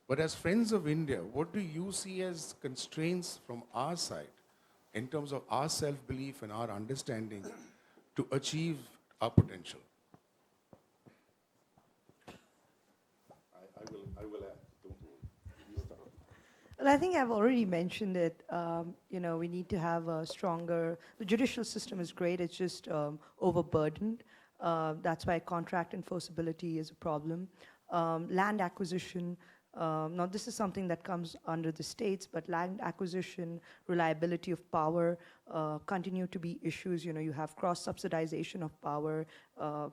But as friends of India, what do you see as constraints from our side in terms of our self-belief and our understanding to achieve our potential? I will add, don't worry. You start. Well, I think I've already mentioned it. We need to have a stronger, the judicial system is great, it's just overburdened. That's why contract enforceability is a problem. Land acquisition, now this is something that comes under the states, but land acquisition, reliability of power continue to be issues. You know, you have cross-subsidization of power,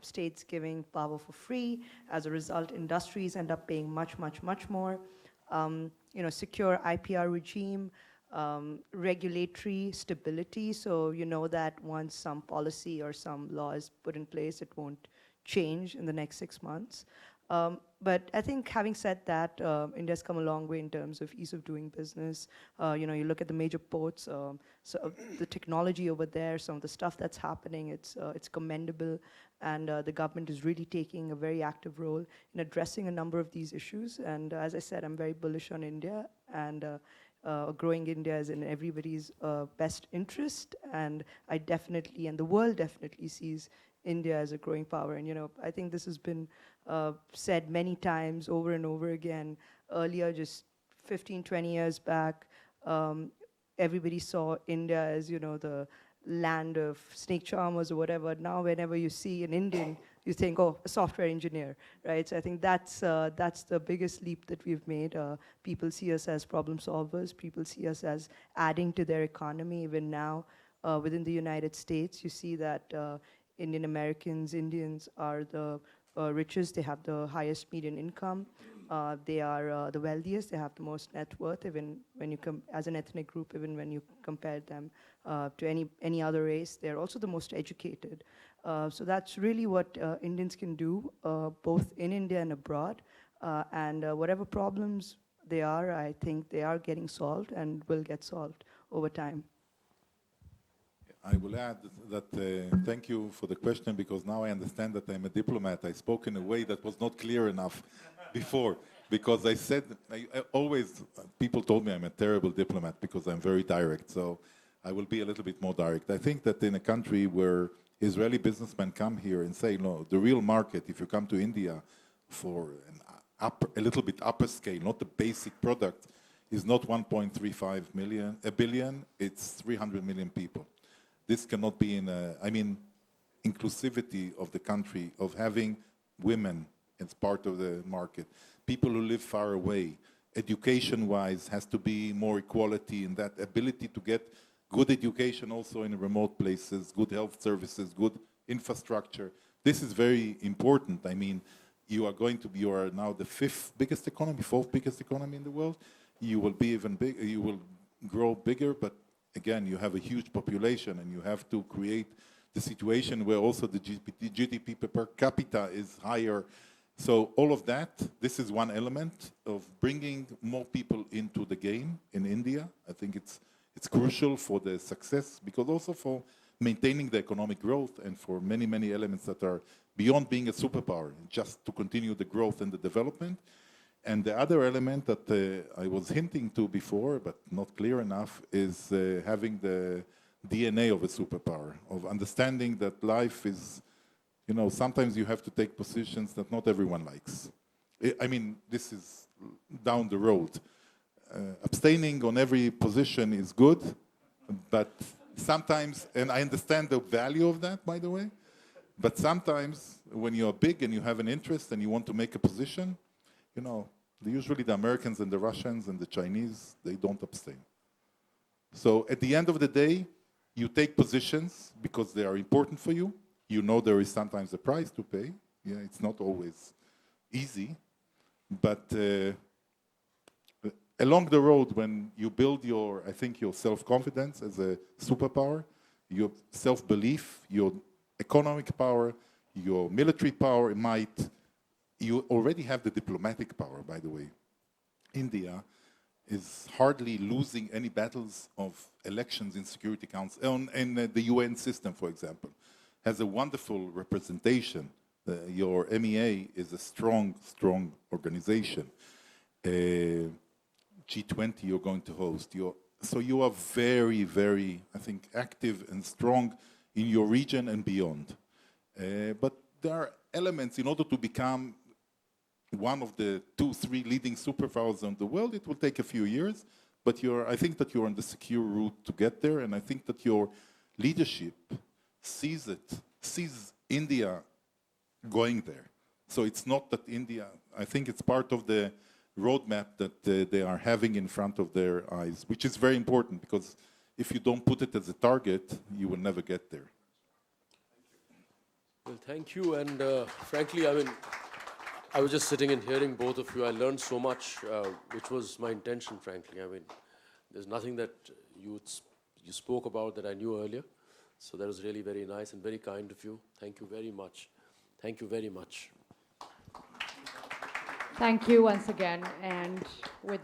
states giving power for free. As a result, industries end up paying much, much, much more. You know, secure IPR regime, regulatory stability, so you know that once some policy or some law is put in place, it won't change in the next 6 months. But I think having said that, India's come a long way in terms of ease of doing business. You know, you look at the major ports, so the technology over there, some of the stuff that's happening, it's commendable, and the government is really taking a very active role in addressing a number of these issues. And as I said, I'm very bullish on India, and growing India is in everybody's best interest, and I definitely, and the world definitely sees India as a growing power. And you know, I think this has been said many times over and over again. Earlier, just 15, 20 years back, everybody saw India as, you know, the land of snake charmers or whatever. Now, whenever you see an Indian, you think, oh, a software engineer, right? So I think that's the biggest leap that we've made. People see us as problem solvers. People see us as adding to their economy. Even now, within the United States, you see that Indian Americans, Indians are the richest. They have the highest median income. They are the wealthiest. They have the most net worth, even when you as an ethnic group, even when you compare them to any other race. They're also the most educated. So that's really what Indians can do, both in India and abroad. And whatever problems they are, I think they are getting solved and will get solved over time. I will add that thank you for the question, because now I understand that I'm a diplomat. I spoke in a way that was not clear enough before, because I said, I always, people told me I'm a terrible diplomat because I'm very direct, so I will be a little bit more direct. I think that in a country where Israeli businessmen come here and say, no, the real market, if you come to India for a little bit upper scale, not the basic product, is not 1.35 billion, it's 300 million people. This cannot be inclusivity of the country, of having women as part of the market, people who live far away, education-wise has to be more equality in that ability to get good education also in remote places, good health services, good infrastructure. This is very important. I mean, you are now the fourth biggest economy in the world. You will be even big, you will grow bigger, but again, you have a huge population, and you have to create the situation where also the GDP per capita is higher. So all of that, this is one element of bringing more people into the game in India. I think it's crucial for the success, because also for maintaining the economic growth and for many, many elements that are beyond being a superpower, just to continue the growth and the development. And the other element that I was hinting to before, but not clear enough, is having the DNA of a superpower, of understanding that life is, you know, sometimes you have to take positions that not everyone likes. I mean, this is down the road. Abstaining on every position is good, but sometimes, and I understand the value of that, by the way, but sometimes when you're big and you have an interest and you want to make a position, you know, usually the Americans and the Russians and the Chinese, they don't abstain. So at the end of the day, you take positions because they are important for you. You know there is sometimes a price to pay. Yeah, it's not always easy. But along the road, when you build your self-confidence as a superpower, your self-belief, your economic power, your military power, might, you already have the diplomatic power, by the way. India is hardly losing any battles of elections in Security Council, in the UN system, for example. Has a wonderful representation. Your MEA is a strong, strong organization. G20 you're going to host. So you are very, very, I think, active and strong in your region and beyond. But there are elements, in order to become one of the 2-3 leading superpowers in the world, it will take a few years, but I think that you're on the secure route to get there, and I think that your leadership sees India going there. So it's not that India, I think it's part of the roadmap that they are having in front of their eyes, which is very important because if you don't put it as a target, you will never get there. Well, thank you. And frankly, I mean, I was just sitting and hearing both of you. I learned so much, which was my intention, frankly. I mean, there's nothing that you spoke about that I knew earlier. So that was really very nice and very kind of you. Thank you very much. Thank you very much. Thank you once again. And with